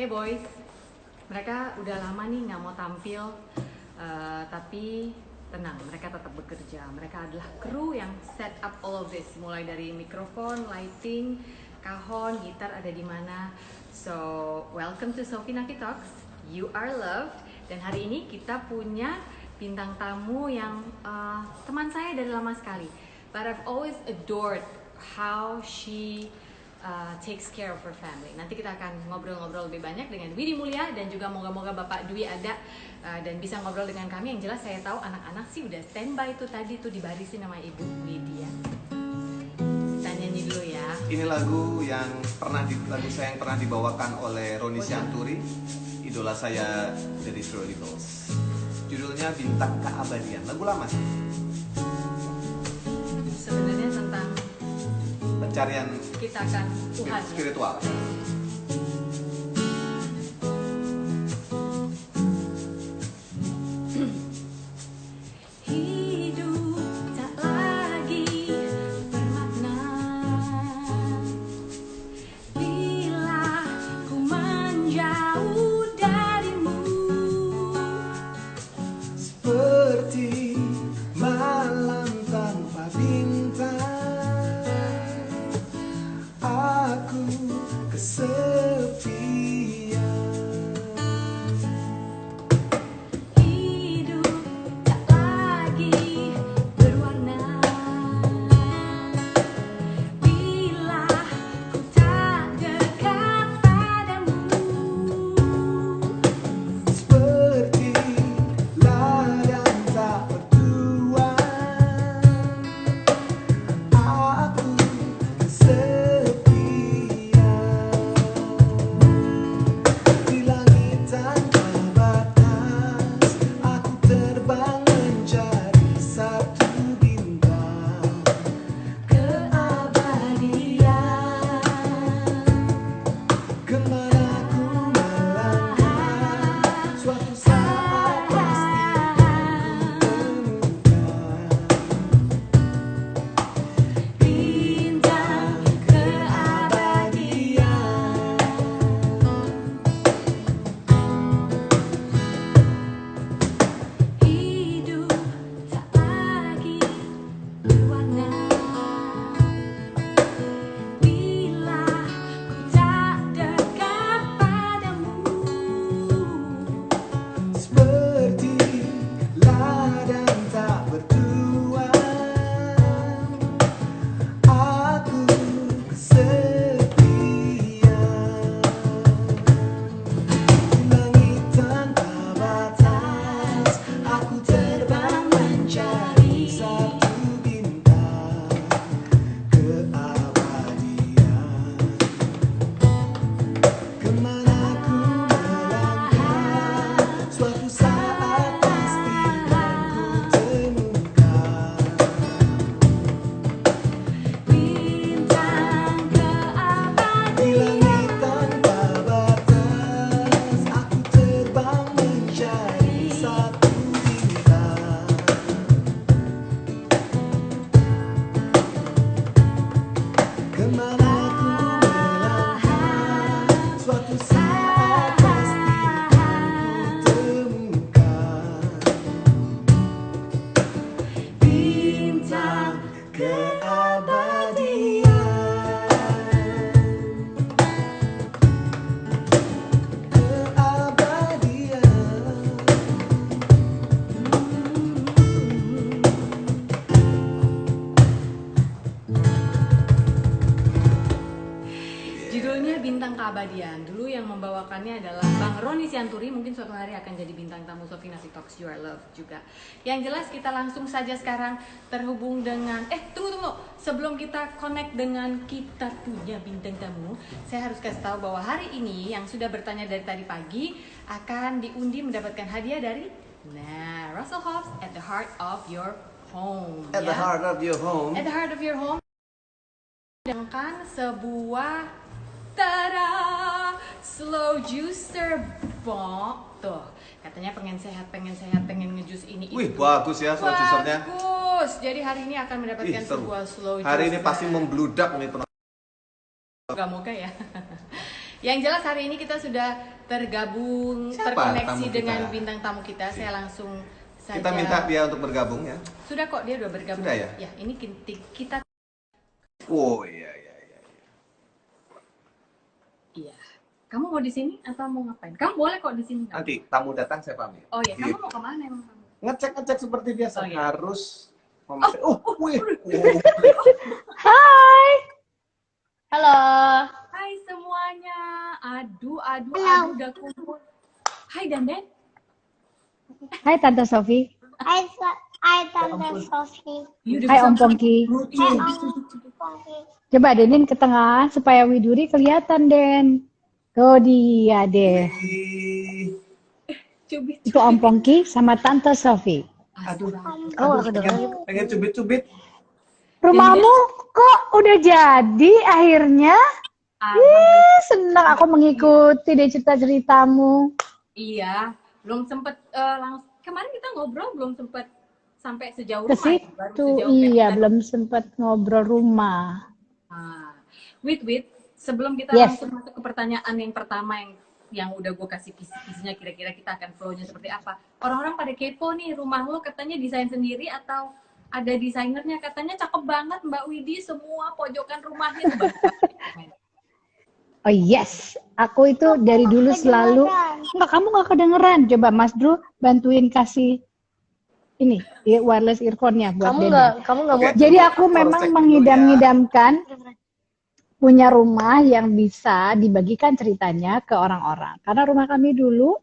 Hey boys, mereka udah lama nih nggak mau tampil, tapi tenang, mereka tetap bekerja. Mereka adalah kru yang set up all of this, mulai dari mikrofon, lighting, kahon, gitar ada di mana. So, welcome to Sophie Nafi Talks. You are loved. Dan hari ini kita punya bintang tamu yang teman saya dari lama sekali. But I've always adored how she takes care of her family. Nanti kita akan ngobrol-ngobrol lebih banyak dengan Widi Mulia dan juga moga-moga Bapak Dwi ada dan bisa ngobrol dengan kami. Yang jelas saya tahu anak-anak sih udah standby tuh tadi tuh dibarisin sama Ibu Widi ya. Kita nyanyi dulu ya. Ini lagu saya yang pernah dibawakan oleh Roni Sianturi, idola saya dari Throwdy Balls. Judulnya Bintang Keabadian. Lagu lama sih. Sebenarnya tentang pencarian kita akan Tuhan spiritual. Hidup tak lagi bermakna bila ku menjauh darimu. Seperti malam tanpa bintang, aku kesepian. Hidup tak lagi berwarna bila ku tak dekat padamu. Seperti ladang tak bertuan, aku kesepian. Di langit tanpa batas, aku terbang mencari satu bintang Keabadian kemana ku melangkah, suatu saat pasti ku temukan bintang keabadian. Hidup tak lagi berwarna bila ku tak dekat padamu. seperti ladang tak bertuan, aku kesepian. Di langit tanpa batas, aku terbang mencari satu bintang keabadian. Kemana ku melangkah, suatu saat pasti kan ku temukan Bintang di keabadian. langit tanpa batas. Aku terbang mencari satu bintang. Kemana ku melangkah, suatu saat pasti kan ku temukan bintang keabadian. Judulnya Bintang Keabadian. Dulu yang membawakannya adalah Bang Roni Sianturi. Mungkin suatu hari akan jadi bintang tamu Sophie Nafi Talks You Are Loved juga. Yang jelas kita langsung saja sekarang terhubung dengan tunggu. Sebelum kita connect dengan kita punya bintang tamu, saya harus kasih tahu bahwa hari ini yang sudah bertanya dari tadi pagi akan diundi mendapatkan hadiah dari Russell Hobbs At the Heart of Your Home. At the heart of your home. At the Heart of Your Home dengan sebuah tada slow juicer bomb tuh katanya pengen sehat pengen ngejus ini Wih, itu. bagus ya slow juicernya. Bagus. Jadi hari ini akan mendapatkan Ih, seru. sebuah slow juicer. Hari ini pasti membludak nih penonton. Moga-moga ya. Yang jelas hari ini kita sudah tergabung, Siapa terkoneksi tamu kita? dengan bintang tamu kita. Saya langsung saja. Kita minta dia untuk bergabung ya. Sudah kok, dia udah bergabung. Sudah ya? Ya, ini kita. Oh iya iya iya. Iya. Kamu mau di sini atau mau ngapain? Kamu boleh kok di sini. Nanti tamu datang saya pamit. Oh iya, kamu Gitu. mau kemana emang kamu? Ngecek seperti biasa. Oh, iya. Harus memakai. Wih. Hai. Halo. Hai semuanya. Aduh, Halo. udah kumpul. Hai Danden. Hai Tante Sofi. Hai Tante Sofi. Hai Om Pongki. Hai Om Pongki. Coba Denin ke tengah supaya Widuri kelihatan, Den. Tuh dia deh. Cubit. Itu Om Pongki sama Tante Sofi. Aduh. Oh, aku dengar. Pengen cubit-cubit. Rumahmu kok udah jadi akhirnya? Ih, senang aku mengikuti deh cerita-ceritamu. Iya, belum sempet langsung. Kemarin kita ngobrol belum sempet sampai sejauh Ke rumah. Ya, baru situ, sejauh iya, kita- belum sempat ngobrol rumah. Ah, wait, sebelum kita Yes. langsung masuk ke pertanyaan yang pertama yang udah gue kasih kisi-kisinya, kira-kira kita akan flow-nya seperti apa. Orang-orang pada kepo nih, rumah lo katanya desain sendiri atau ada desainernya? Katanya cakep banget Mbak Widi, semua pojokan rumahnya tuh bagus. Oh yes, aku itu dari dulu selalu. Enggak, kamu nggak kedengeran. Coba Mas Drew bantuin kasih ini wireless earphone-nya buat Deden. Kamu nggak Oke. Jadi aku Cross memang check dulu mengidam-idamkan punya rumah yang bisa dibagikan ceritanya ke orang-orang. Karena rumah kami dulu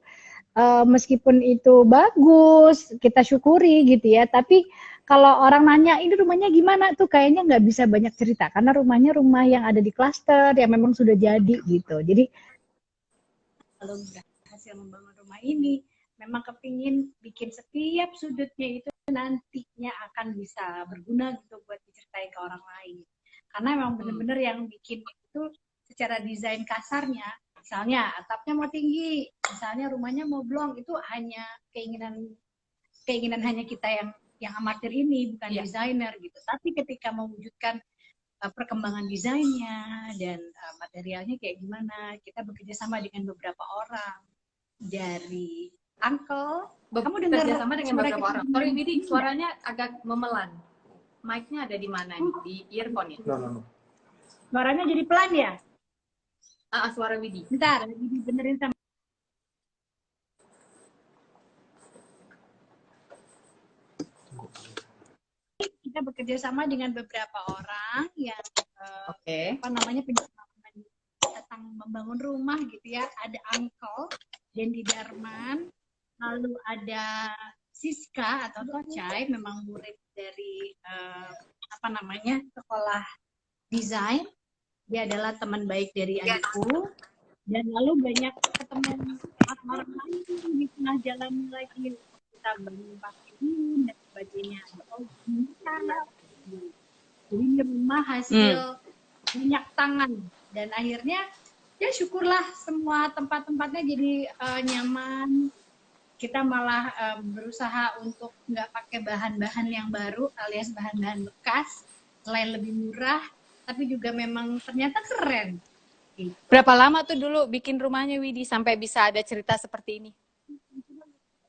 meskipun itu bagus, kita syukuri gitu ya. Tapi kalau orang nanya ini rumahnya gimana tuh kayaknya nggak bisa banyak cerita karena rumahnya rumah yang ada di klaster yang memang sudah jadi gitu. Jadi kalau berhasil membangun rumah ini, memang kepingin bikin setiap sudutnya itu nantinya akan bisa berguna gitu buat diceritain ke orang lain. Karena memang benar-benar yang bikin itu secara desain kasarnya, misalnya atapnya mau tinggi, misalnya rumahnya mau blong, itu hanya keinginan hanya kita yang amatir ini, bukan desainer gitu. Tapi ketika mewujudkan perkembangan desainnya dan materialnya kayak gimana, kita bekerja sama dengan beberapa orang dari Uncle. Kamu dengar Bekerja sama dengan suara beberapa kita? orang. Sorry Widi, suaranya agak memelan. Mic-nya ada di mana nih? Di earphone ya? No. Suaranya jadi pelan ya? Suara Widi. Bentar, dibenerin sama. Kita bekerja sama dengan beberapa orang yang Oke. pengalaman tentang membangun rumah gitu ya. Ada Uncle, Dendi Darman, lalu ada Siska atau Tocai, memang murid dari sekolah desain. Dia adalah teman baik dari adikku. Dan lalu banyak ketemu orang lain di tengah jalan lagi. Kita bangun pakai dan sebagainya. Jadi rumah hasil banyak tangan. Dan akhirnya ya syukurlah semua tempat-tempatnya jadi nyaman. Kita malah berusaha untuk nggak pakai bahan-bahan yang baru alias bahan-bahan bekas. Selain lebih murah, tapi juga memang ternyata keren. Berapa lama tuh dulu bikin rumahnya Widi sampai bisa ada cerita seperti ini?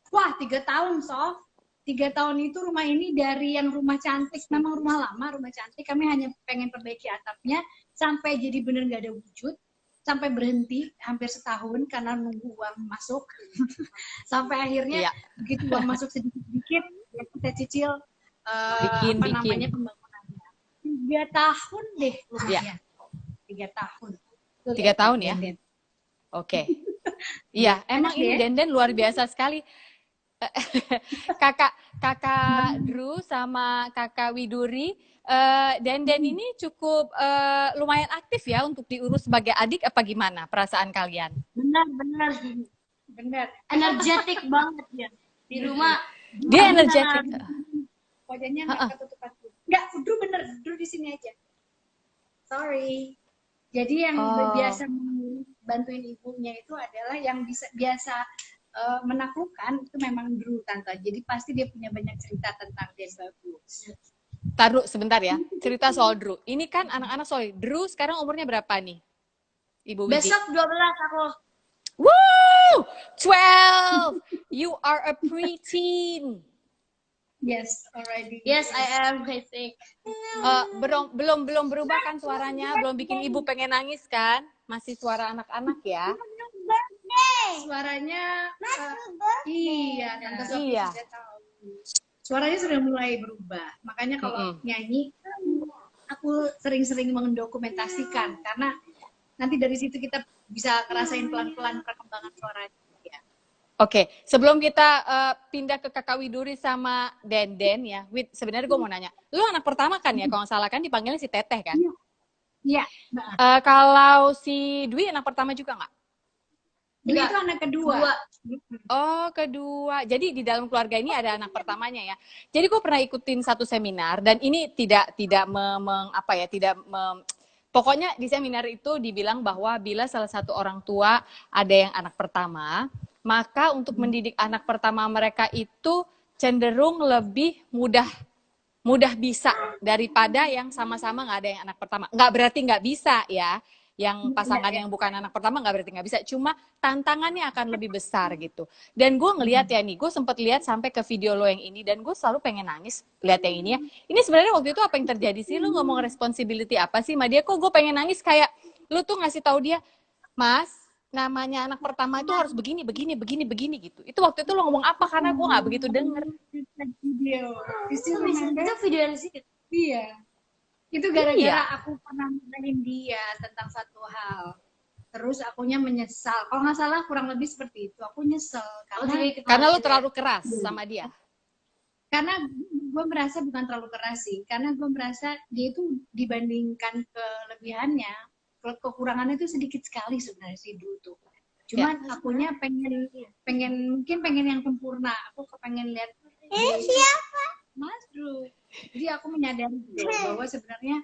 Wah, 3 tahun, Sof. 3 tahun itu rumah ini dari yang rumah cantik, memang rumah lama, rumah cantik. Kami hanya pengen perbaiki atapnya, sampai jadi bener nggak ada wujud. Sampai berhenti hampir setahun karena nunggu uang masuk. Sampai akhirnya begitu uang masuk sedikit-sedikit, ya kita cicil Bikin. pembangunannya. 3 tahun deh rumahnya. 3 tahun. 3 tahun ya? Oke. Iya, emang ini Denden luar biasa sekali. kakak Drew sama kakak Widuri, Denden ini cukup lumayan aktif ya untuk diurus sebagai adik, apa gimana perasaan kalian? Benar. Energetik banget ya di rumah. Dia energetik. Wajahnya nggak ketutupan. Nggak, Drew di sini aja. Sorry. Jadi yang biasa bantuin ibunya itu adalah yang biasa menaklukkan itu memang Drew, Tante. Jadi pasti dia punya banyak cerita tentang dia bagus. Taruh sebentar ya, cerita soal Drew. Ini kan anak-anak, Drew sekarang umurnya berapa nih? Ibu Widi? Besok 12 aku. Woo! 12! You are a preteen. Yes, already. Yes, I am, I think. Belum berubah kan suaranya? Belum bikin ibu pengen nangis kan? Masih suara anak-anak ya? Suaranya iya, Tante Sophie Iya. sudah tahu. Suaranya sudah mulai berubah. Makanya kalau nyanyi aku sering-sering mendokumentasikan karena nanti dari situ kita bisa ngerasain pelan-pelan perkembangan suaranya. Ya. Oke, sebelum kita pindah ke Kakak Widuri sama Denden ya, Wid, sebenarnya gue mau nanya, lu anak pertama kan ya? Kalau nggak salah kan dipanggilnya si Teteh kan? Iya. Kalau si Dwi anak pertama juga nggak? Ini itu anak kedua. Oh, kedua. Jadi di dalam keluarga ini ada anak pertamanya ya. Jadi gue pernah ikutin satu seminar dan ini pokoknya di seminar itu dibilang bahwa bila salah satu orang tua ada yang anak pertama, maka untuk mendidik anak pertama mereka itu cenderung lebih mudah bisa daripada yang sama-sama nggak ada yang anak pertama. Nggak berarti nggak bisa ya. Yang pasangan yang bukan anak pertama nggak berarti nggak bisa. Cuma tantangannya akan lebih besar gitu. Dan gue ngelihat ya nih, gue sempet lihat sampai ke video lo yang ini dan gue selalu pengen nangis lihat yang ini ya. Ini sebenarnya waktu itu apa yang terjadi sih? Lu ngomong responsibility apa sih sama dia? Kok gue pengen nangis kayak lu tuh ngasih tahu dia, Mas, namanya anak pertama itu harus begini gitu. Itu waktu itu lo ngomong apa? Karena gue nggak begitu denger. Video. Itu video yang sih. Iya. Itu gara-gara Iya. aku pernah ngomongin dia tentang satu hal. Terus akunya menyesal. Kalau nggak salah kurang lebih seperti itu. Aku nyesel Karena lu terlalu keras sama dia. karena gue merasa bukan terlalu keras sih. Karena gue merasa dia itu dibandingkan kelebihannya, kekurangannya itu sedikit sekali sebenarnya sih dulu tuh. Cuman akunya pengen yang sempurna. Aku kepengen lihat Siapa? Mas Drew. Jadi aku menyadari gitu, bahwa sebenarnya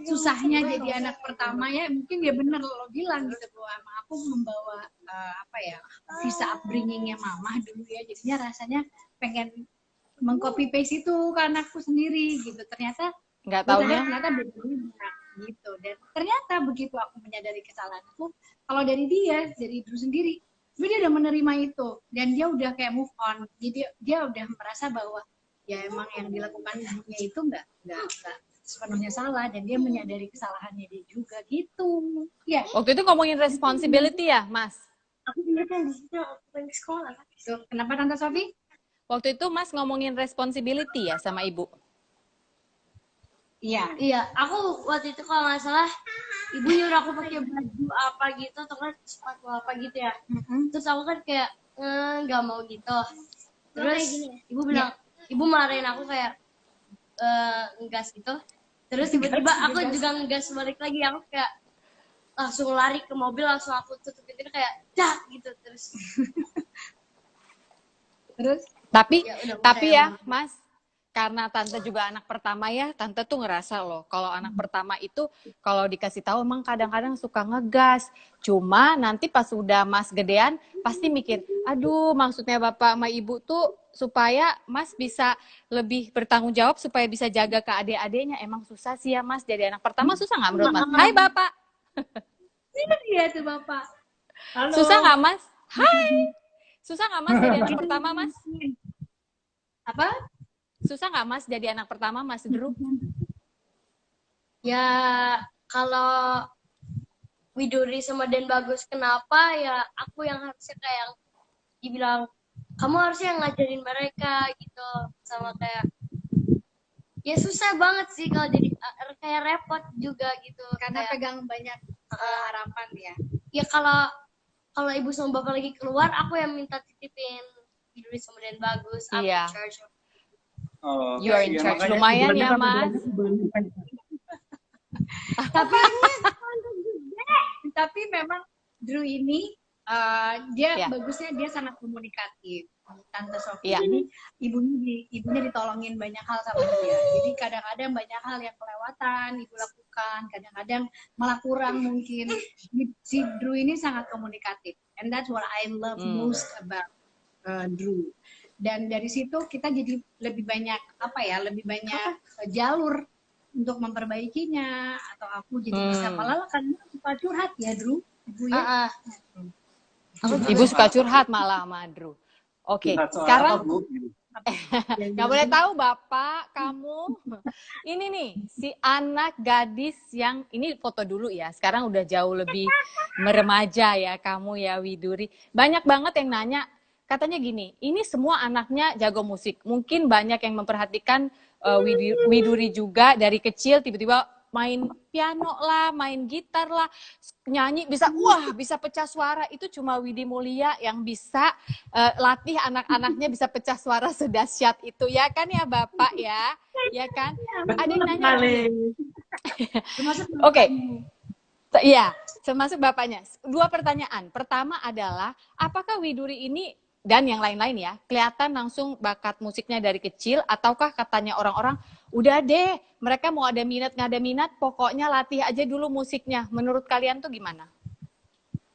susahnya jadi anak pertama ya, mungkin dia bener lo bilang gitu bahwa aku membawa visa upbringingnya mama dulu ya, jadinya rasanya pengen mengcopy paste itu ke anakku sendiri gitu. Ternyata Nggak taunya. ternyata beda gitu. Dan ternyata begitu aku menyadari kesalahanku, kalau dari Drew sendiri, dia udah menerima itu dan dia udah kayak move on. Jadi dia udah merasa bahwa ya emang yang dilakukan ibunya itu nggak sepenuhnya salah dan dia menyadari kesalahannya dia juga gitu. Ya. Waktu itu ngomongin responsibility ya, Mas? Aku ingatnya di situ aku pengen sekolah. So, kenapa Tante Sophie? Waktu itu Mas ngomongin responsibility ya sama ibu? Iya. Iya, aku waktu itu kalau nggak salah ibu nyuruh aku pakai baju apa gitu atau kan sepatu apa gitu ya. Terus aku kan kayak nggak mau gitu. Terus ibu bilang, ibu marahin aku kayak ngegas gitu. Terus tiba-tiba aku juga ngegas balik lagi. Aku kayak langsung lari ke mobil, langsung aku tutup pintu kayak dah gitu terus. Tapi Ya, udah, tapi kayak ya, Mas, karena Tante juga anak pertama ya, Tante tuh ngerasa loh, kalau anak pertama itu kalau dikasih tahu emang kadang-kadang suka ngegas. Cuma nanti pas udah Mas gedean, pasti mikir, aduh maksudnya Bapak sama Ibu tuh supaya Mas bisa lebih bertanggung jawab, supaya bisa jaga ke adik-adiknya. Emang susah sih ya Mas, jadi anak pertama susah nggak menurut Mas? Hai Bapak. Ini dia tuh Bapak. Halo. Susah nggak Mas? Hai. Susah nggak Mas jadi anak pertama Mas? Apa? Susah nggak Mas jadi anak pertama Mas Drew? ya kalau Widuri sama Den bagus kenapa ya aku yang harusnya kayak yang dibilang kamu harusnya yang ngajarin mereka gitu sama kayak ya susah banget sih kalau jadi kayak repot juga gitu Karena kayak, pegang banyak harapan ya. ya kalau ibu sama bapak lagi keluar aku yang minta titipin Widuri sama Den bagus aku Iya. in charge of You are in charge. Lumayan ya Mas. Tapi memang Drew ini dia bagusnya dia sangat komunikatif. Tante Sophie ini ibunya ditolongin banyak hal sama dia. Jadi kadang-kadang banyak hal yang kelewatan ibu lakukan, kadang-kadang malah kurang mungkin. Si Drew ini sangat komunikatif, and that's what I love most about Drew. Dan dari situ kita jadi lebih banyak jalur untuk memperbaikinya, atau aku jadi bisa malah kan suka curhat ya Drew. ibu ya. Ibu suka curhat malah sama Andrew. Oke, Curhat soal sekarang apa, Bu? nggak boleh tahu Bapak, kamu. Ini nih, si anak gadis yang, ini foto dulu ya, sekarang udah jauh lebih meremaja ya kamu ya Widuri. Banyak banget yang nanya, katanya gini, ini semua anaknya jago musik. Mungkin banyak yang memperhatikan Widuri juga dari kecil tiba-tiba main piano lah, main gitar lah, nyanyi bisa, wah bisa pecah suara. Itu cuma Widi Mulia yang bisa latih anak-anaknya bisa pecah suara sedahsyat itu ya kan ya Bapak ya kan? Ada yang nanya Oke. Iya, termasuk Bapaknya. Dua pertanyaan. Pertama adalah, apakah Widuri ini dan yang lain-lain ya, kelihatan langsung bakat musiknya dari kecil, ataukah katanya orang-orang, udah deh, mereka mau ada minat, nggak ada minat, pokoknya latih aja dulu musiknya. Menurut kalian tuh gimana?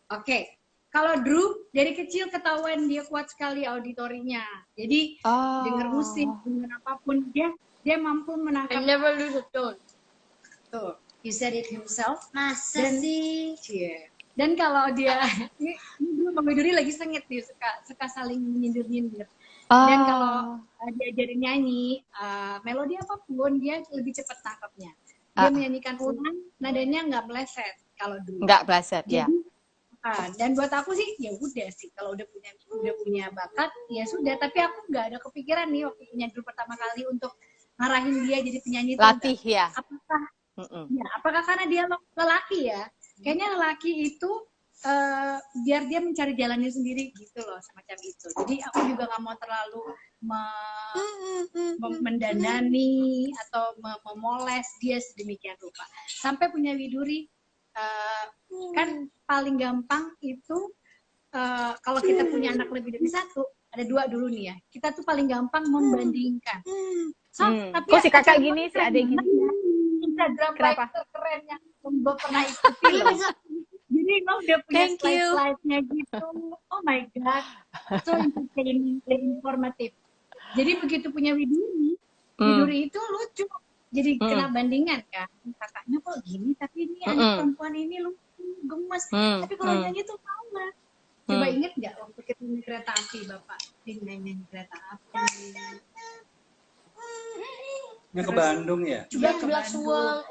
Oke. Kalau Drew dari kecil ketahuan dia kuat sekali auditorinya. Jadi denger musik, denger apapun dia mampu I menangkap. never lose a tone. Tuh, he said it himself. Masa sih? Yeah. Dan kalau dia ini dulu Bang Widuri lagi sengit nih, suka saling nyindir-nyindir. Dan kalau diajarin nyanyi, melodi apapun dia lebih cepat tangkapnya. Dia menyanyikan ulang, nadanya nggak meleset kalau dulu. Nggak meleset, ya. Dan buat aku sih ya udah sih, kalau udah punya bakat ya sudah. Tapi aku nggak ada kepikiran nih waktu punya dulu pertama kali untuk ngarahin dia jadi penyanyi. Latih ya. Apakah karena dia lelaki ya? Kayaknya lelaki itu biar dia mencari jalannya sendiri gitu loh, semacam itu. Jadi aku juga nggak mau terlalu mendandani atau memoles dia sedemikian rupa. Sampai punya Widuri, kan paling gampang itu kalau kita punya anak lebih dari satu, ada dua dulu nih ya. Kita tuh paling gampang membandingkan. Tapi kok si kakak gini, si adek gini? Instagram live terkeren yang gue pernah ikuti loh. Jadi lo udah punya slide-slide-nya gitu. Oh my God. So entertaining dan informatif. Jadi begitu punya Widuri itu lucu. Jadi kena bandingan kan. Kakaknya kok gini, tapi ini anak perempuan ini lucu, gemes. Tapi kalau nyanyi tuh mau lah. Coba inget nggak waktu kita naik kereta api, Bapak? Nyanyi kereta api. Yang ke Bandung ya? Jublak suang.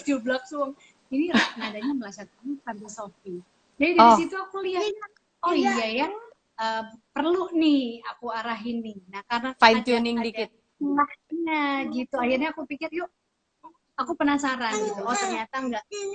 Jublak suang. Ini nadanya meleset banget Tante Sophie. Jadi dari situ aku lihat, oh iya ya, perlu nih aku arahin nih. Nah karena fine tuning dikit. Nah gitu, akhirnya aku pikir yuk, aku penasaran gitu. Oh ternyata enggak. Gitu.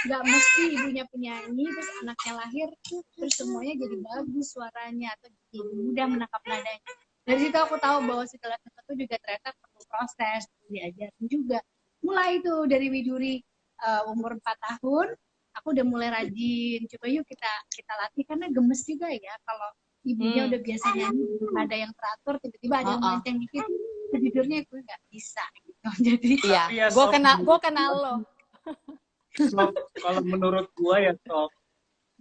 Enggak mesti ibunya penyanyi, terus anaknya lahir, terus semuanya jadi bagus suaranya atau jadi mudah menangkap nadanya. Dari situ aku tahu bahwa segala sesuatu juga ternyata perlu proses, perlu diajarin juga. Mulai itu dari Widuri umur 4 tahun, aku udah mulai rajin. Coba yuk kita latih, karena gemes juga ya kalau ibunya udah biasa nyanyi, ada yang teratur, tiba-tiba ada yang melenceng dikit, sejujurnya gue nggak bisa gitu. Jadi iya, gue kenal lo. So, kalau menurut gue ya, Sof,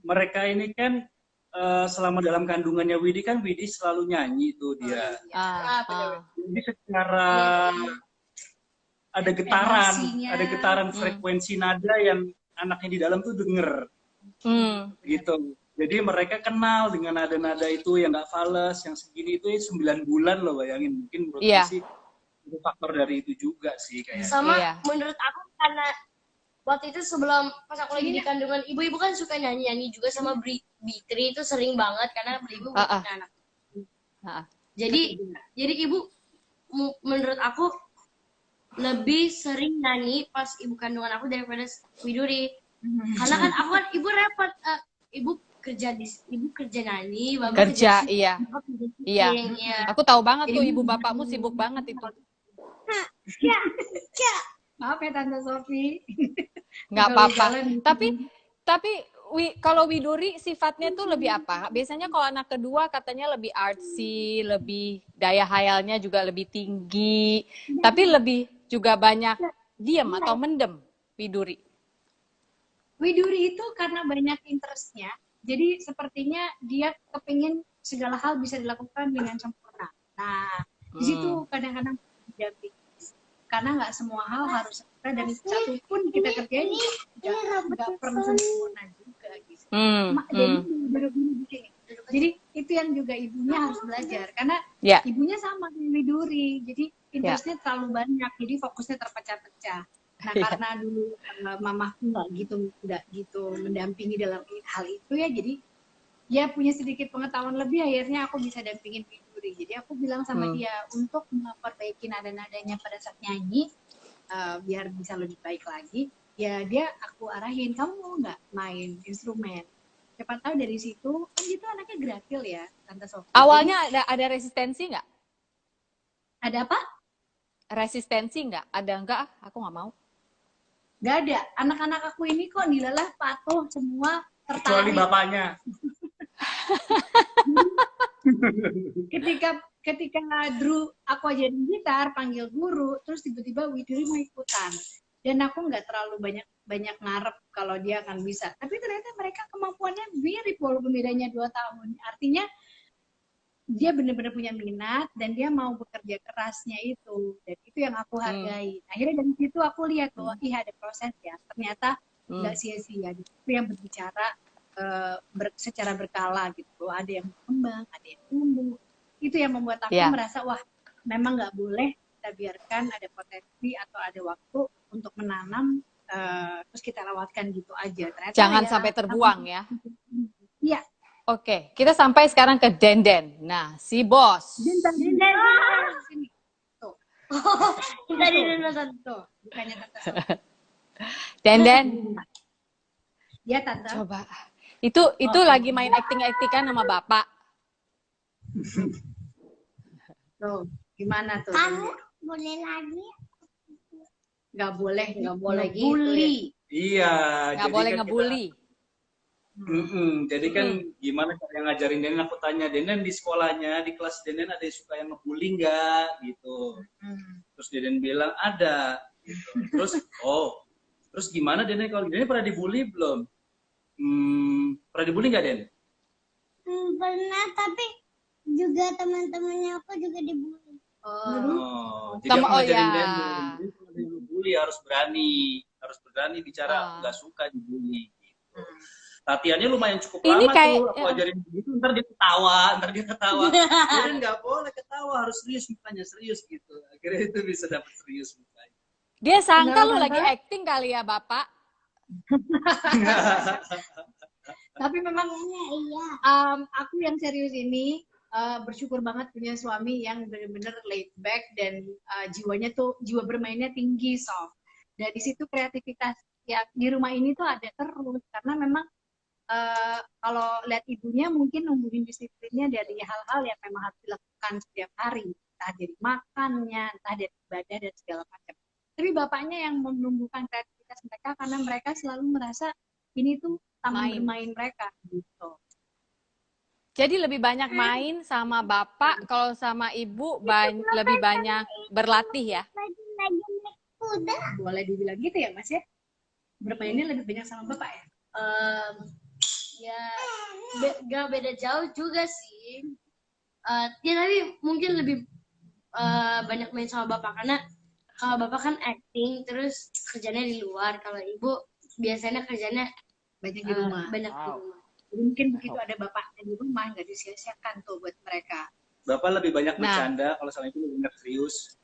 mereka ini kan selama dalam kandungannya Widi kan Widi selalu nyanyi tuh dia. Jadi secara ada getaran frekuensi nada yang anaknya di dalam tuh denger. Gitu. Jadi mereka kenal dengan nada-nada itu yang nggak fales, yang segini itu 9 bulan loh, bayangin. Mungkin menurut sih itu faktor dari itu juga sih kayaknya. Sama menurut aku karena waktu itu sebelum pas aku lagi di kandungan ibu kan suka nyanyi juga sama Bitri, itu sering banget karena ibu punya anak. Jadi ibu menurut aku lebih sering nyanyi pas ibu kandungan aku daripada Widuri. Karena kan aku kan ibu repot, ibu kerja nyanyi, bapak kerja iya. Aku tahu banget tuh ibu bapakmu sibuk banget itu. Maaf ya Tante Sophie. Nggak apa-apa. Tapi kalau Widuri sifatnya tuh lebih apa? Biasanya kalau anak kedua katanya lebih artsy, lebih daya hayalnya juga lebih tinggi. Tapi lebih juga banyak diam atau mendem Widuri. Widuri itu karena banyak interestnya. Jadi sepertinya dia kepingin segala hal bisa dilakukan dengan sempurna. Nah, di situ kadang-kadang jadi karena nggak semua hal harus sempurna dan satu pun kita kerjain nggak perlu sempurna juga gitu. Jadi itu yang juga ibunya harus belajar karena ibunya sama kayak Widuri, jadi interestnya terlalu banyak, jadi fokusnya terpecah-pecah. Nah karena dulu mamaku nggak gitu mendampingi dalam hal itu ya, jadi dia punya sedikit pengetahuan lebih, akhirnya aku bisa dampingin Widuri. Jadi aku bilang sama dia untuk memperbaiki nada-nadanya pada saat nyanyi biar bisa lebih baik lagi, ya dia aku arahin, kamu mau nggak main instrumen? Siapa tahu dari situ, kan gitu anaknya gratil ya, Tante Sofi. Awalnya ada resistensi nggak? Ada apa? Resistensi nggak? Ada nggak? Aku nggak mau. Nggak ada. Anak-anak aku ini kok dilalah patuh semua, tertarik. Kecuali bapaknya. ketika Drew aku ajarin gitar, panggil guru, terus tiba-tiba Widuri mau ikutan. Dan aku nggak terlalu banyak ngarep kalau dia akan bisa. Tapi ternyata mereka kemampuannya mirip walaupun bedanya 2 tahun. Artinya dia benar-benar punya minat dan dia mau bekerja kerasnya itu. Dan itu yang aku hargai. Akhirnya dari situ aku lihat bahwa ada proses ya. Ternyata nggak sia-sia. Itu yang berbicara secara berkala gitu. Ada yang berkembang, ada yang tumbuh. Itu yang membuat aku merasa wah memang nggak boleh kita biarkan ada potensi atau ada waktu untuk menanam terus kita lewatkan gitu aja. Ternyata jangan sampai terbuang ya. Iya. Oke, kita sampai sekarang ke Denden. Nah, si bos. Denden. Sini. Tuh. Tadi Denden tuh, bukannya Tante. Denden. Ya, Tante. Coba. Itu lagi main acting-actingan sama Bapak. Tuh, gimana tuh? Kamu boleh lagi? Nggak boleh gitu. Bully. Iya. Nggak boleh ngebully. Jadi kan gimana cara ngajarin Denen, aku tanya Denen di sekolahnya, di kelas Denen ada yang suka yang ngebully nggak gitu. Terus Denen bilang ada gitu. Terus gimana Denen, kalau Denen pernah dibully belum? Pernah dibully nggak Den? Pernah, tapi juga teman-temannya aku juga dibully. Jadi aku ngajarin Denen, kalau dibully harus berani bicara nggak suka dibully gitu. Latihannya lumayan cukup lama tuh, aku ajarin begitu, ntar dia ketawa. Jadi nggak boleh ketawa, harus serius mukanya, serius gitu. Akhirnya itu bisa dapat serius mukanya. Dia sangka lu lagi acting kali ya, Bapak. Tapi memang aku yang serius ini bersyukur banget punya suami yang benar-benar laid back dan jiwa bermainnya tinggi, soft. Dari situ kreativitas ya di rumah ini tuh ada terus, karena memang kalau lihat ibunya mungkin numbuhin disiplinnya dari hal-hal yang memang harus dilakukan setiap hari, entah dari makannya, entah dari ibadah dan segala macam. Tapi bapaknya yang menumbuhkan kreativitas mereka karena mereka selalu merasa ini tuh taman bermain mereka gitu. Jadi lebih banyak main sama bapak, kalau sama ibu lebih banyak berlatih ya? Boleh dibilang gitu ya Mas ya? Bermainnya lebih banyak sama bapak ya? Ya, gak beda jauh juga sih. Ya tapi mungkin lebih banyak main sama bapak, karena kalau bapak kan acting terus kerjanya di luar, kalau ibu biasanya kerjanya banyak di rumah. Jadi mungkin begitu ada bapaknya di rumah nggak disia-siakan tuh buat mereka. Bapak lebih banyak bercanda, kalau sama ibu lebih banyak serius.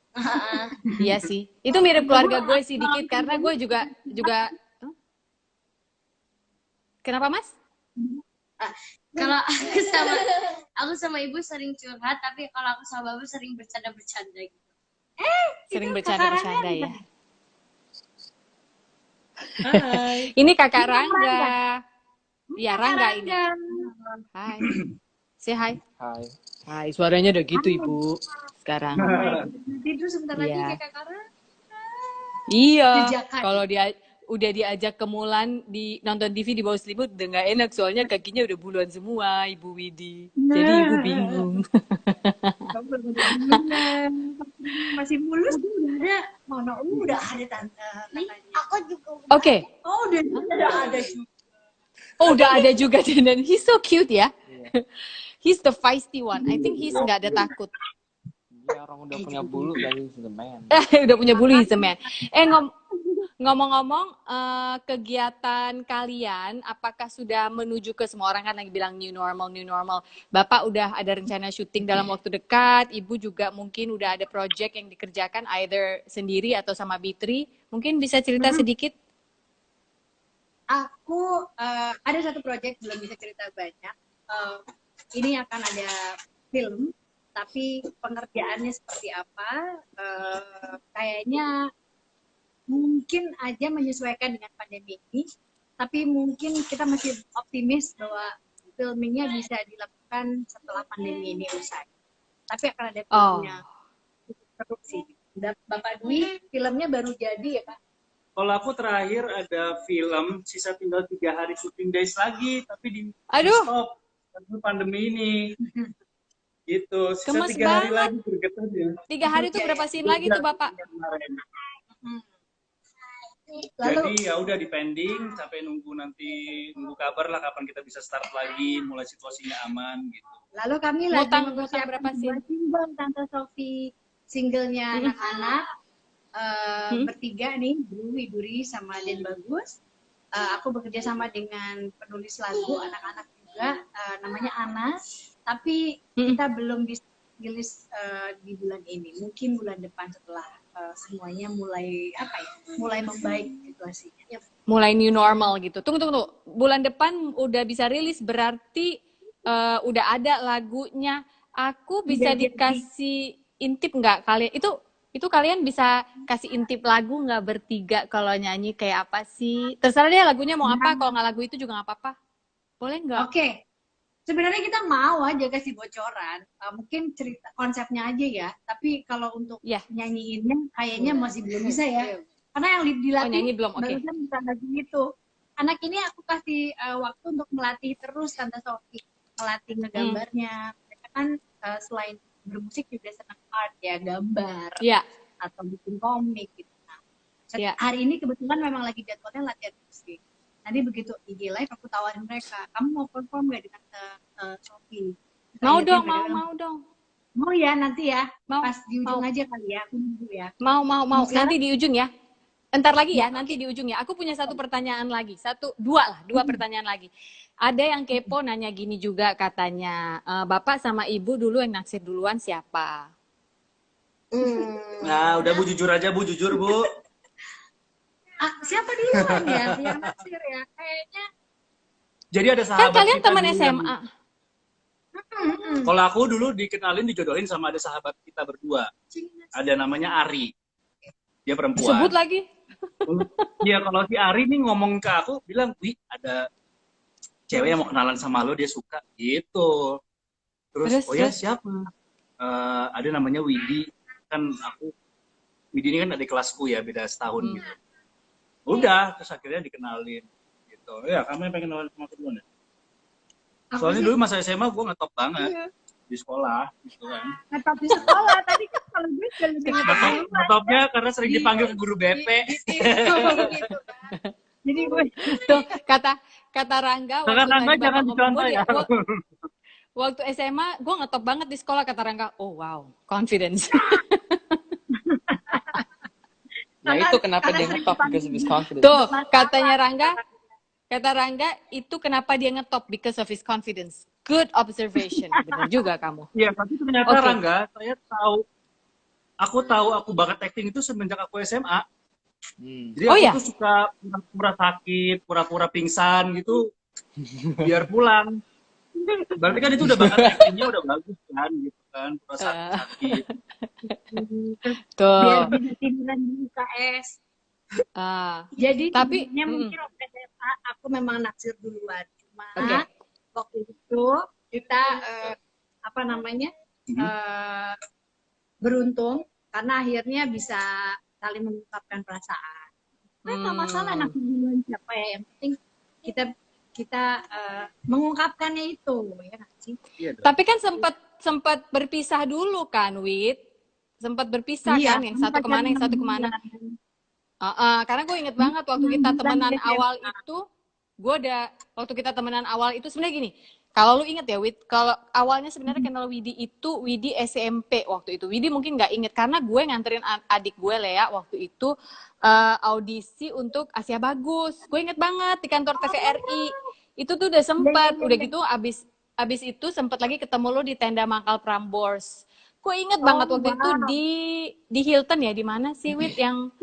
Iya sih, itu mirip keluarga gue sih dikit, karena gue juga Kenapa Mas? Kalau aku sama ibu sering curhat, tapi kalau aku sama bapak sering bercanda-bercanda gitu. Sering bercanda-bercanda ya. Hai. Ini kakak Rangga. Iya Rangga ini. Hai. Say hi. Hai. Hai, suaranya udah gitu Ibu sekarang. Tidur sebentar lagi kayak kakak Rangga. Iya. Kalau dia udah diajak ke Mulan di nonton TV di bawah selimut udah nggak enak, soalnya kakinya udah buluan semua Ibu Widi. Jadi Ibu bingung. Masih mulus udah ada. Mana udah ada Tante. Aku juga. Oke. Oh udah ada juga. Oh udah ada juga dan he's so cute ya. He's the feisty one. I think he's nggak ada takut. Kayak orang udah punya bulu dari semen. Udah punya bulu he's a man. Ngomong-ngomong, kegiatan kalian apakah sudah menuju ke, semua orang kan lagi bilang new normal. Bapak udah ada rencana syuting dalam waktu dekat, Ibu juga mungkin udah ada project yang dikerjakan either sendiri atau sama Bitri. Mungkin bisa cerita sedikit? Aku ada satu proyek, belum bisa cerita banyak. Ini akan ada film, tapi pengerjaannya seperti apa? Kayaknya mungkin aja menyesuaikan dengan pandemi ini, tapi mungkin kita masih optimis bahwa filmingnya bisa dilakukan setelah pandemi ini usai. Tapi akan ada filmnya produksi. Bapak Dwi, filmnya baru jadi ya Kak? Kalau aku terakhir ada film, sisa tinggal 3 hari syuting days lagi, tapi di stop karena pandemi ini. Gitu, sisa Gemes 3 hari banget. lagi bergetar ya. 3 hari itu berapa scene lagi tuh Bapak? Jadi ya udah dipending sampai nunggu kabar lah kapan kita bisa start lagi, mulai situasinya aman gitu. Lalu kami lagi mempersiapkan single Tante Sofi, singlenya anak-anak bertiga nih, Bru, Widuri sama Den Bagus. Aku bekerja sama dengan penulis lagu anak-anak juga, namanya Ana. Tapi kita belum bisa rilis di bulan ini, mungkin bulan depan setelah semuanya mulai mulai membaik situasinya. Mulai new normal gitu. Tunggu. Bulan depan udah bisa rilis, berarti udah ada lagunya. Aku bisa dikasih intip nggak kalian? Itu kalian bisa kasih intip lagu nggak bertiga kalau nyanyi kayak apa sih? Terserah deh lagunya mau apa. Kalau nggak lagu itu juga nggak apa-apa. Boleh nggak? Oke. Sebenarnya kita mau aja kasih bocoran, mungkin cerita konsepnya aja ya. Tapi kalau untuk nyanyiinnya kayaknya masih belum bisa ya. Karena yang dilatih nyanyi belum, barusan bukan lagi itu. Anak ini aku kasih waktu untuk melatih terus Tante Sofi, melatih ngegambarnya. Mereka kan selain bermusik juga senang art ya, gambar atau bikin komik gitu. Nah, hari ini kebetulan memang lagi jadwalnya latihan musik. Nanti begitu IG live aku tawarin mereka, kamu mau perform gak dengan Sofi? Mau dong. Mau ya nanti ya, mau, pas di ujung aja kali ya, aku nunggu ya. Mau. Nanti di ujung ya. Entar lagi ya, nanti di ujung ya. Aku punya satu pertanyaan lagi, dua pertanyaan lagi. Ada yang kepo nanya gini juga katanya, Bapak sama Ibu dulu yang naksir duluan siapa? Nah, udah Bu jujur aja Bu, jujur Bu. Siapa duluan ya yang naksir ya? Kayaknya. Jadi ada sahabat. Kan kalian teman SMA. Kalau aku dulu dijodohin sama ada sahabat kita berdua. Ada namanya Ari. Dia perempuan. Sebut lagi. Iya, kalau si Ari nih ngomong ke aku, bilang, "Wih, ada cewek yang mau kenalan sama lo, dia suka." Gitu. Terus oh ya siapa? Ada namanya Widi. Kan Widi ini kan adik kelasku ya, beda setahun gitu. Udah, terus akhirnya dikenalin gitu. Ya, kamu yang pengen kenalin sama aku duluan ya? Soalnya dulu masa SMA gue ngetop banget di sekolah gitu kan. Ngetop di sekolah, tadi kan kalau gue juga lebih ngetopnya karena sering dipanggil ke guru BP. Gitu. Jadi gue tuh kata Rangga. Kata Rangga jangan dicontoh ya. Waktu SMA gue ngetop banget di sekolah, kata Rangga. Oh wow, confidence. Nah itu kenapa dia ngetop, because of his confidence. Tuh, kata Rangga itu kenapa dia ngetop, because of his confidence. Good observation. Benar juga kamu. Iya, tapi ternyata Rangga, aku tahu aku bakat acting itu semenjak aku SMA. Jadi aku tuh suka pura-pura sakit, pura-pura pingsan gitu, biar pulang. Berarti kan itu udah bakat actingnya udah bagus kan, gitu kan, pura sakit. Tuh. Biar bisa tiduran di UKS. Jadi sebenarnya mungkin waktu SMA aku memang naksir duluan. Cuma waktu itu kita beruntung karena akhirnya bisa saling mengungkapkan perasaan. Nggak masalah naksir duluan siapa ya, yang penting kita mengungkapkannya itu ya nggak sih? Tapi kan sempat berpisah dulu kan, Wid? Sempat berpisah kan, yang satu kemana, yang satu kemana. Karena gue inget banget waktu kita temenan awal itu, waktu kita temenan awal itu sebenarnya gini, Kalau lu inget ya, Wid, kalau awalnya sebenarnya kenal Widi itu Widi SMP waktu itu. Widi mungkin nggak inget karena gue nganterin adik gue Lea waktu itu audisi untuk Asia Bagus. Gue inget banget di kantor TVRI. Itu tuh udah sempet, udah gitu abis itu sempet lagi ketemu lu di tenda Mangkal Prambors. Gue inget banget waktu itu di Hilton ya, di mana sih Wid yang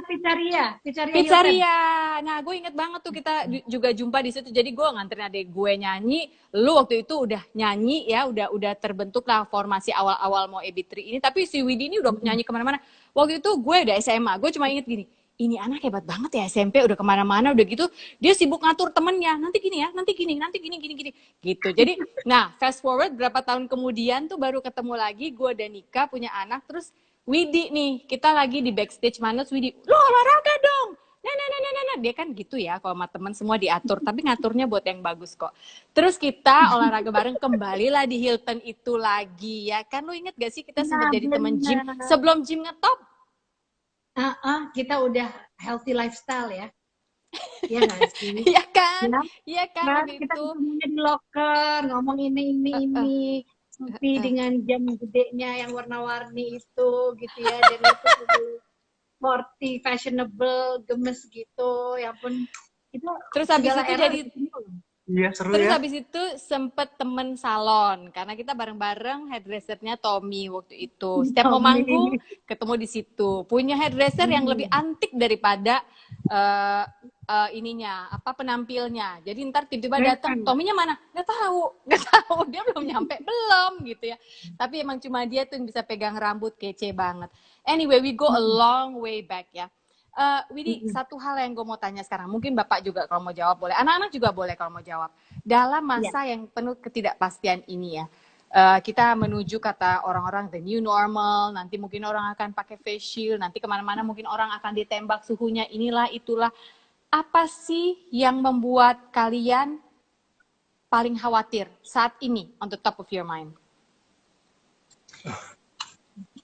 Pizzeria Pizzeria. Nah, gue inget banget tuh kita juga jumpa di situ. Jadi gue nganterin adik gue nyanyi. Lu waktu itu udah nyanyi ya, udah terbentuk lah formasi awal-awal mau EB3 ini. Tapi si Widi ini udah nyanyi kemana-mana. Waktu itu gue udah SMA. Gue cuma inget gini, ini anak hebat banget ya, SMP udah kemana-mana, udah gitu dia sibuk ngatur temennya, nanti gini ya, nanti gini gitu. Jadi nah fast forward berapa tahun kemudian tuh baru ketemu lagi gue dan Nika punya anak. Terus Widi nih, kita lagi di backstage mana, Widi, lu olahraga dong, nah dia kan gitu ya, kalau sama temen semua diatur, tapi ngaturnya buat yang bagus kok. Terus kita olahraga bareng kembalilah di Hilton itu lagi ya kan. Lu inget gak sih kita sempat jadi temen gym sebelum gym ngetop? Kita udah healthy lifestyle ya. Iya nggak sih? Iya kan? Iya kan waktu kita itu. ketemunya di locker, ngomong ini. Tapi dengan jam gedenya yang warna-warni itu gitu ya. Dan itu sporty, fashionable, gemes gitu. Ya pun itu. Terus habis itu jadi Iya, seru terus ya. habis itu sempet temen salon karena kita bareng-bareng hairdressernya Tommy waktu itu. Setiap mau manggung ketemu di situ. Punya hairdresser yang lebih antik daripada ininya, penampilnya. Jadi ntar tiba-tiba datang, Tommy-nya mana? Nggak tahu. Dia belum nyampe, belum gitu ya. Tapi emang cuma dia tuh yang bisa pegang rambut, kece banget. Anyway, we go a long way back ya. Widi, satu hal yang gue mau tanya sekarang, mungkin Bapak juga kalau mau jawab boleh, anak-anak juga boleh kalau mau jawab. Dalam masa yang penuh ketidakpastian ini ya, kita menuju kata orang-orang the new normal, nanti mungkin orang akan pakai face shield, nanti kemana-mana mungkin orang akan ditembak suhunya, inilah, itulah. Apa sih yang membuat kalian paling khawatir saat ini on the top of your mind?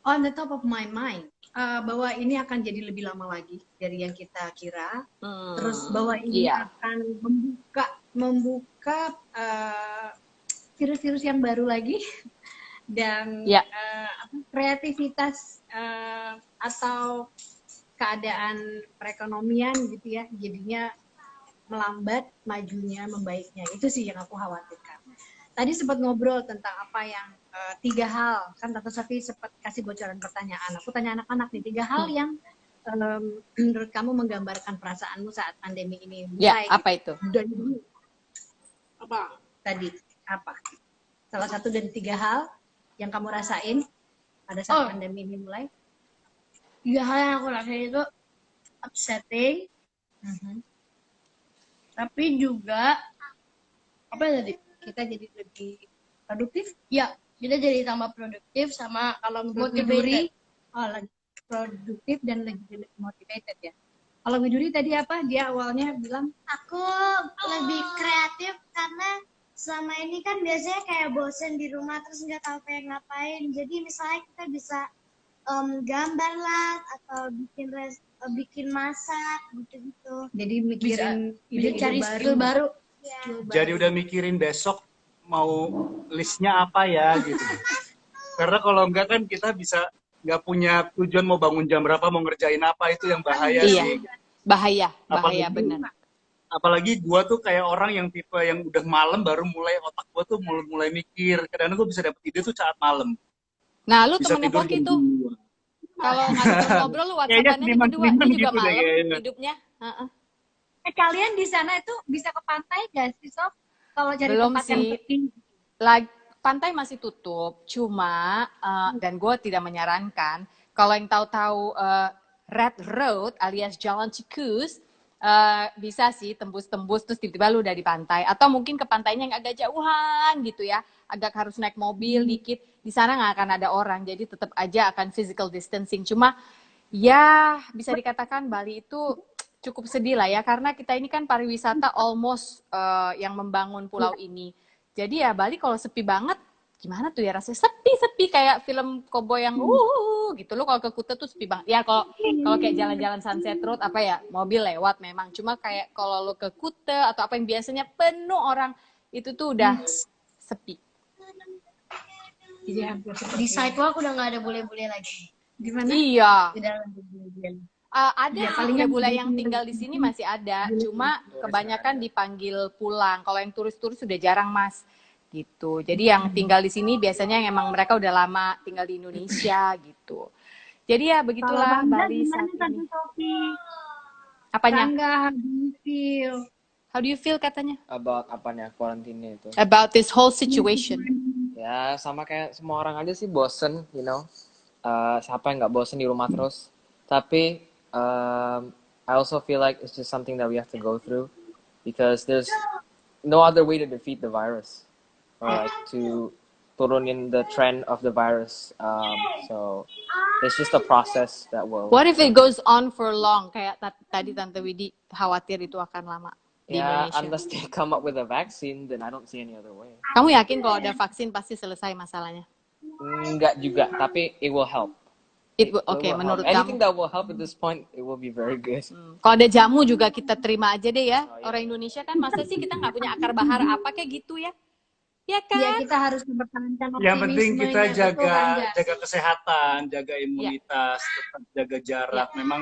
On the top of my mind. Bahwa ini akan jadi lebih lama lagi dari yang kita kira, terus bahwa ini akan membuka virus-virus yang baru lagi dan kreativitas atau keadaan perekonomian gitu ya, jadinya melambat majunya, membaiknya. Itu sih yang aku khawatirkan. Tadi sempat ngobrol tentang apa yang 3 hal, kan Tante Sofi sempat kasih bocoran pertanyaan. Aku tanya anak-anak nih, 3 hal yang menurut kamu menggambarkan perasaanmu saat pandemi ini mulai. Ya, apa itu? Dari dulu. Apa? Tadi, apa? Salah satu dari 3 hal yang kamu rasain pada saat pandemi ini mulai. 3 hal yang aku rasain itu upsetting, tapi juga apa tadi? Kita jadi lebih produktif. Ya, kita jadi tambah produktif sama kalau motivated. Lagi produktif dan lagi motivated ya. Kalau Widuri tadi apa? Dia awalnya bilang aku lebih kreatif karena selama ini kan biasanya kayak bosen di rumah terus nggak tahu kayak ngapain. Jadi misalnya kita bisa gambar lah atau bikin masak gitu-gitu. Jadi mikirin bisa cari skill baru. Ya. Jadi udah mikirin besok mau listnya apa ya gitu. Karena kalau enggak kan kita bisa nggak punya tujuan mau bangun jam berapa, mau ngerjain apa, itu yang bahaya sih. Bahaya Apalagi, benar. Apalagi gua tuh kayak orang yang tipe yang udah malam baru mulai otak gua tuh mulai mikir. Kadang-kadang gua bisa dapet ide tuh saat malam. Nah, lu bisa temen tidur Poki tuh. Kalau ngobrol lu WhatsApp-annya berdua, dia juga gitu malam hidupnya. Kalian di sana itu bisa ke pantai gak sih, Sof? Kalau cari Belum tempat sih. yang sepi. Pantai masih tutup, cuma dan gue tidak menyarankan kalau yang tahu-tahu Red Road alias Jalan Cikus bisa sih tembus-tembus terus tiba-tiba lu udah di pantai, atau mungkin ke pantainya yang agak jauhan gitu ya, agak harus naik mobil dikit. Di sana nggak akan ada orang, jadi tetap aja akan physical distancing. Cuma ya bisa dikatakan Bali itu cukup sedih lah ya, karena kita ini kan pariwisata almost yang membangun pulau ini. Jadi ya Bali kalau sepi banget, gimana tuh ya rasanya, sepi kayak film koboi yang gitu. Lo kalau ke Kuta tuh sepi banget. Ya kalau kayak jalan-jalan Sunset Road apa ya, mobil lewat memang. Cuma kayak kalau lo ke Kuta atau apa yang biasanya penuh orang, itu tuh udah sepi. Jadi hampir Di sidewalk udah nggak ada bule-bule lagi. gimana? Iya. Udah nggak ada bule-bule. Ada Ya, sih palingan bule-bule di yang sini tinggal di sini masih ada, cuma kebanyakan dipanggil pulang. Kalau yang turis-turis sudah jarang, Mas. Gitu. Jadi yang tinggal di sini biasanya yang emang mereka udah lama tinggal di Indonesia gitu. Jadi ya begitulah Bali saat ini. Apanya? Tangga, how do you feel? How do you feel katanya? About apanya, quarantine itu. About this whole situation. Ya, sama kayak semua orang aja sih bosen, you know. Siapa yang nggak bosen di rumah terus? Tapi, I also feel like it's just something that we have to go through because there's no other way to defeat the virus or like to turunin the trend of the virus. So it's just a process that will. What if it goes on for long? Kayak tadi Tante Widi khawatir itu akan lama di Yeah, Indonesia. unless they come up with a vaccine, then I don't see any other way. Kamu yakin kalau ada vaksin pasti selesai masalahnya? Enggak juga, tapi it will help. Oke, menurut Anything kamu? that will help at this point, it will be very good. Kalau ada jamu juga kita terima aja deh ya. Orang Indonesia kan masa sih kita nggak punya akar bahar apa kayak gitu ya? Ya kan? Ya kita harus mempertahankan Yang penting kita optimismenya, betul, Anja. jaga kesehatan, jaga imunitas, tetap jaga jarak. Memang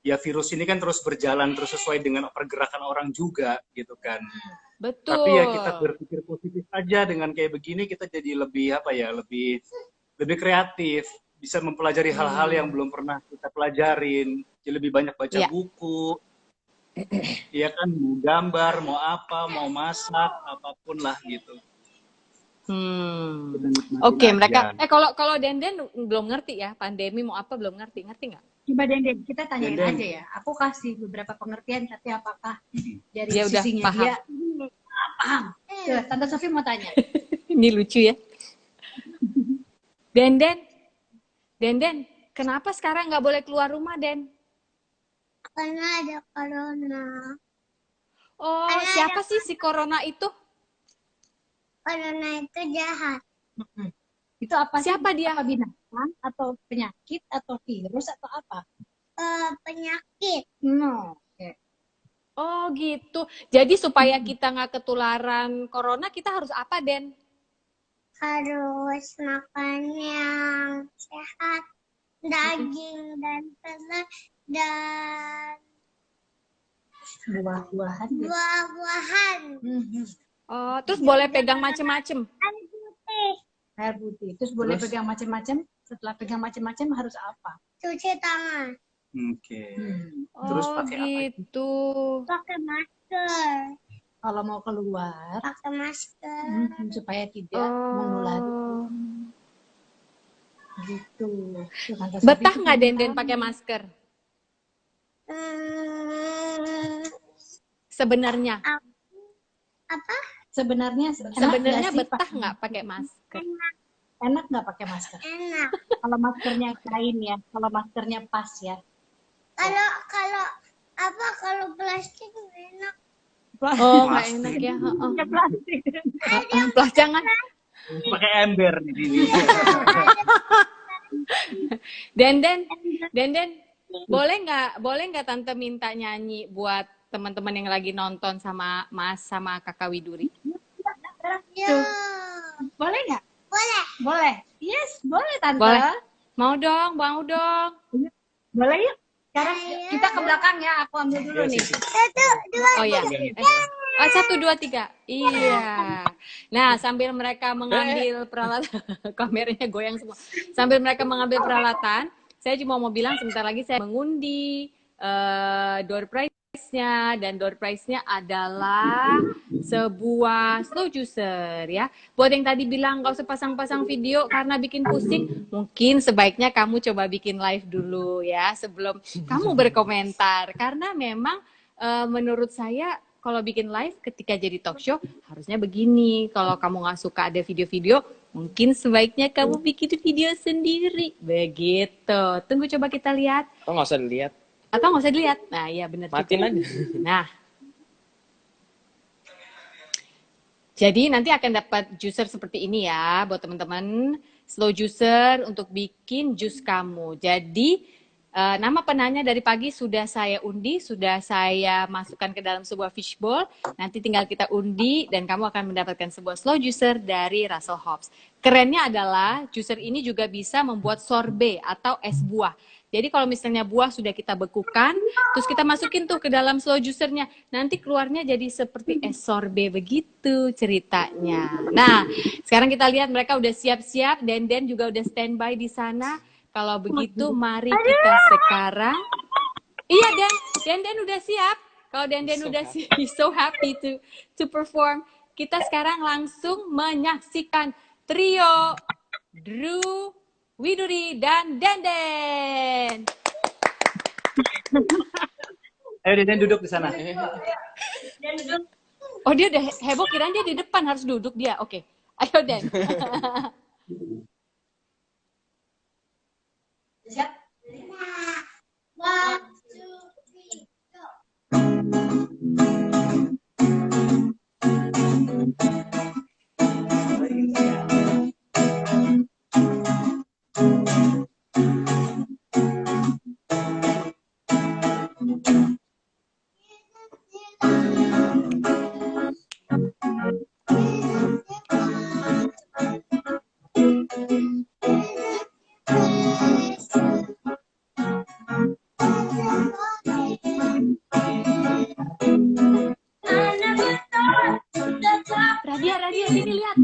ya virus ini kan terus berjalan terus sesuai dengan pergerakan orang juga gitu kan. Betul. Tapi ya kita berpikir positif aja, dengan kayak begini kita jadi lebih lebih kreatif, bisa mempelajari hal-hal yang belum pernah kita pelajarin, jadi lebih banyak baca buku. Iya kan, mau gambar, mau apa, mau masak, apapun lah gitu. Oke, mereka kalau Denden belum ngerti ya, pandemi mau apa belum ngerti nggak? Coba Denden, kita tanyain Denden. aja ya. Aku kasih beberapa pengertian, tapi apakah dari Dia udah sisinya paham. dia paham? Coba, Tante Sofi mau tanya. Ini lucu ya. Denden, kenapa sekarang nggak boleh keluar rumah, Den? Karena ada corona. Oh, Karena siapa sih si corona itu? Corona itu jahat. Itu apa sih? Siapa dia? Apa binatang atau penyakit atau virus atau apa? Penyakit. No. Oke. Oh gitu. Jadi supaya kita nggak ketularan corona, kita harus apa, Den? Harus makan yang sehat, daging dan telur dan Buah-buahan. buah-buahan. Oh, terus boleh pegang macem-macem. Air putih. Air putih. Terus boleh pegang macam-macam. Setelah pegang macam-macam harus apa? Cuci tangan. Oke. Oh Terus pakai apa? gitu. Pakai masker. Kalau mau keluar, Pakai masker. supaya tidak menulari. Gitu. Tuh, Tante Sofi Betah tuh nggak pintar. Den pakai masker? Hmm, Sebenarnya apa? Sebenarnya Sebenarnya sih betah nggak pakai masker? Enak nggak pakai masker? Enak. Kalau maskernya kain ya, kalau maskernya pas ya. Kalau plastik nggak enak. Oh, nggak enak ya. Ya plastik. Plah jangan. Pakai ember di sini. Denden, boleh nggak Tante minta nyanyi buat teman-teman yang lagi nonton sama Mas sama Kakak Widuri? Ya. Boleh nggak? Boleh. Boleh. Yes, boleh Tante. Boleh. Mau dong. Boleh yuk. Sekarang kita ke belakang ya, aku ambil dulu nih. 1, 2, Oh ya. 1, 2, 3. Iya. Nah, sambil mereka mengambil peralatan, kameranya goyang semua. Sambil mereka mengambil peralatan, saya cuma mau bilang sebentar lagi saya mengundi door prize-nya, dan door prize-nya adalah sebuah slow juicer ya. Buat yang tadi bilang nggak usah pasang-pasang video karena bikin pusing, mungkin sebaiknya kamu coba bikin live dulu ya sebelum kamu berkomentar, karena memang menurut saya kalau bikin live ketika jadi talk show harusnya begini. Kalau kamu nggak suka ada video-video, mungkin sebaiknya kamu bikin video sendiri. Begitu. Tunggu coba kita lihat. Kok nggak usah dilihat? Atau nggak usah dilihat. Nah, iya benar. Matiin aja. Nah. Jadi nanti akan dapat juicer seperti ini ya buat teman-teman. Slow juicer untuk bikin jus kamu. Jadi Nama penanya dari pagi sudah saya undi, sudah saya masukkan ke dalam sebuah fishbowl. Nanti tinggal kita undi dan kamu akan mendapatkan sebuah slow juicer dari Russell Hobbs. Kerennya adalah juicer ini juga bisa membuat sorbet atau es buah. Jadi kalau misalnya buah sudah kita bekukan, terus kita masukin tuh ke dalam slow juicernya, nanti keluarnya jadi seperti es sorbet begitu ceritanya. Nah, sekarang kita lihat mereka udah siap-siap, Denden juga udah standby di sana. Kalau begitu, mari kita sekarang. Iya, Denden udah siap. Kalau Denden udah siap, he's so happy to perform. Kita sekarang langsung menyaksikan trio Drew, Widuri, dan Denden. Ayo Denden duduk di sana. Oh, dia udah heboh, kirain dia di depan, harus duduk dia. Oke, ayo Den. Siap. 1, 2, 3. Radia, sini lihat.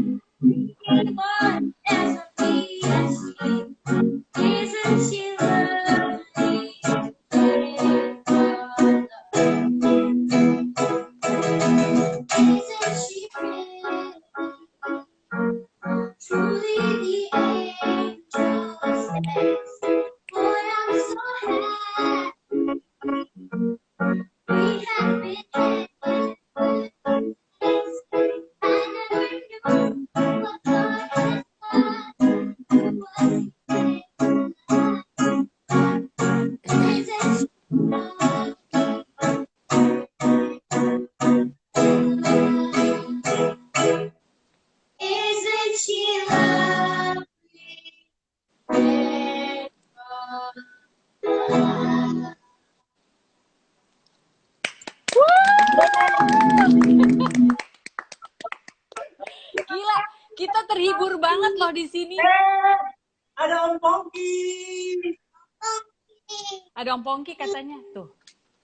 Gila, kita terhibur banget loh di sini. Ada Om Pongki. Ada Om Pongki katanya tuh.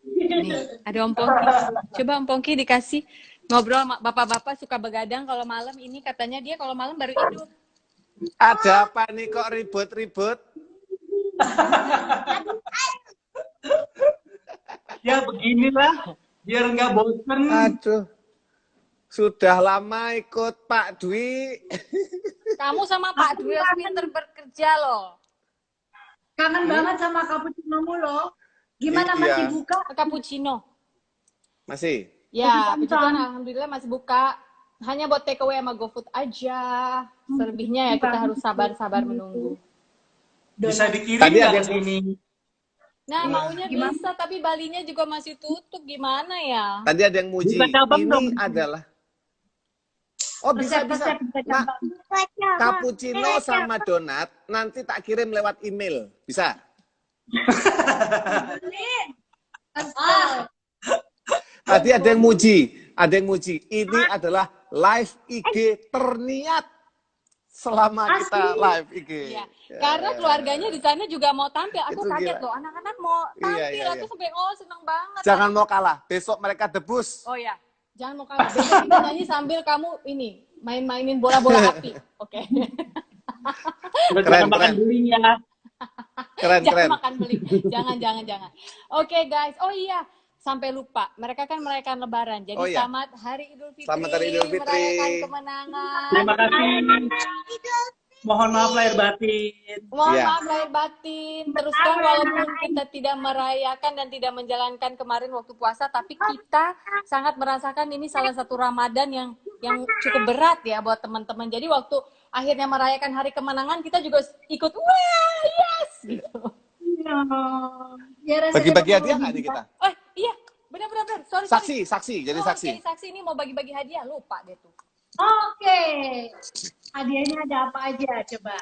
Nih, ada Om Pongki. Coba Om Pongki dikasih ngobrol sama bapak-bapak suka begadang kalau malam ini, katanya dia kalau malam baru tidur. Ada apa nih kok ribut-ribut? Ya beginilah, biar nggak bosen. Aduh, sudah lama ikut Pak Dwi. Kamu sama Pak Dwi pinter bekerja loh. Kangen banget sama cappuccino-mu loh. Gimana masih buka? Cappuccino. Masih? Ya, puji Tuhan, alhamdulillah masih buka. Hanya buat take away sama GoFood aja. Selebihnya ya kita harus sabar-sabar menunggu. Bisa dikirim Tadi nggak ada ke sini? Nah, maunya bisa, tapi Balinya juga masih tutup. Gimana ya? Tadi ada yang muji. Buka cabang Ini dong. adalah. Oh, bisa. Nah, cappuccino sama donat nanti tak kirim lewat email. Bisa? Tadi ada yang muji. Ini adalah live IG terniat selama kita live IG. Iya. Karena keluarganya di sana juga mau tampil. Aku Itu kaget gila. loh, anak-anak mau tampil. Iya. Aku sampai seneng banget. Jangan mau kalah. Besok mereka debus. Oh ya, jangan mau kalah. Besok kita nyanyi sambil kamu ini main-mainin bola-bola api. Oke. Jangan makan durinya. Keren. Makan beli. Jangan. Oke guys. Oh iya, sampai lupa. Mereka kan merayakan Lebaran. Jadi selamat Hari Idul Fitri. Selamat Hari Idul Fitri. Merayakan kemenangan. Terima kasih. Mohon maaf lahir batin. Maaf lahir batin. Terus kan walaupun kita tidak merayakan dan tidak menjalankan kemarin waktu puasa, tapi kita sangat merasakan ini salah satu Ramadan yang cukup berat ya buat teman-teman. Jadi waktu akhirnya merayakan hari kemenangan, kita juga ikut wah yes gitu. Bagi-bagi hadiah nggak nih kita? Oh iya, benar. Sorry. Saksi. Jadi saksi. Jadi saksi ini mau bagi-bagi hadiah, lupa deh tuh. Oke. Hadiahnya ada apa aja coba?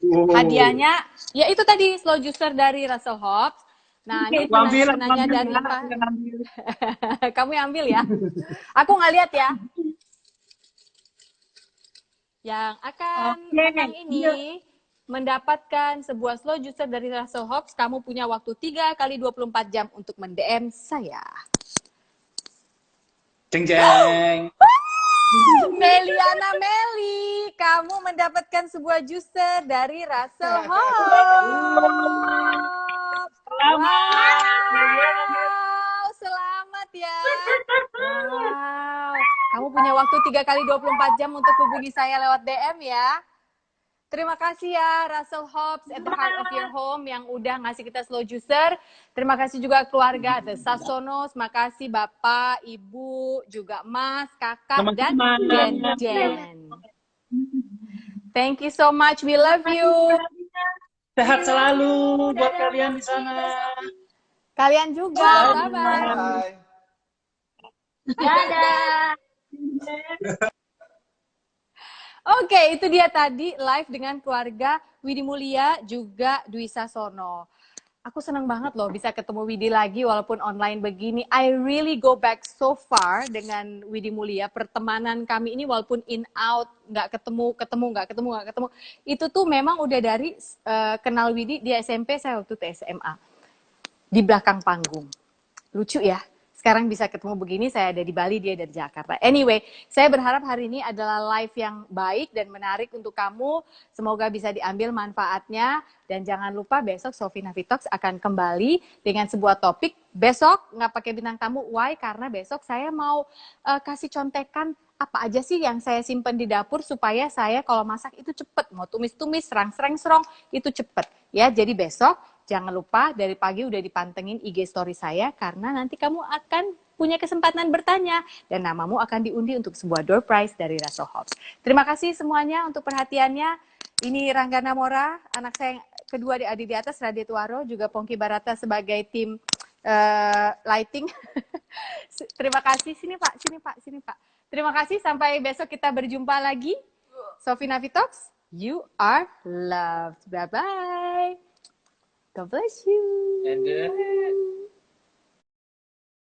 Hadiahnya, ya itu tadi slow juicer dari Russell Hobbs. Nah, ini penanya dari Pak. Kamu yang ambil ya. Aku nggak lihat ya. Yang akan menang ini mendapatkan sebuah slow juicer dari Russell Hobbs. Kamu punya waktu 3 kali 24 jam untuk mend-DM saya. Jeng jeng. Meliana Meli, kamu mendapatkan sebuah juicer dari Russell Hobbs. Wow, selamat ya. Wow, kamu punya waktu 3 kali 24 jam untuk hubungi saya lewat DM ya. Terima kasih ya Russell Hobbs at the heart of your home yang udah ngasih kita slow juicer. Terima kasih juga keluarga The Sasono. Terima kasih Bapak, Ibu, juga Mas, Kakak, dan Jen. Thank you so much. We love you. Sehat selalu buat kalian di sana. Kalian juga. Bye-bye. Bye. Dadah. Oke, itu dia tadi live dengan keluarga Widi Mulia juga Dwi Sasono. Aku senang banget loh bisa ketemu Widi lagi walaupun online begini. I really go back so far dengan Widi Mulia. Pertemanan kami ini walaupun in out, nggak ketemu. Itu tuh memang udah dari kenal Widi di SMP, saya waktu itu SMA. Di belakang panggung. Lucu ya. Sekarang bisa ketemu begini, saya ada di Bali, dia ada di Jakarta. Anyway, saya berharap hari ini adalah live yang baik dan menarik untuk kamu. Semoga bisa diambil manfaatnya. Dan jangan lupa besok Sofi Navitox akan kembali dengan sebuah topik. Besok nggak pakai bintang tamu, why? Karena besok saya mau kasih contekan apa aja sih yang saya simpen di dapur supaya saya kalau masak itu cepet. Mau tumis-tumis, serang-serang, itu cepet. Ya, jadi besok jangan lupa dari pagi udah dipantengin IG story saya karena nanti kamu akan punya kesempatan bertanya dan namamu akan diundi untuk sebuah door prize dari Russell Hobbs. Terima kasih semuanya untuk perhatiannya. Ini Ranggana Mora, anak saya yang kedua di atas, Radit Waro, juga Pongki Barata sebagai tim lighting. Terima kasih. Sini Pak. Terima kasih, sampai besok kita berjumpa lagi. Sofi Navitox, you are loved. Bye-bye. God bless you. And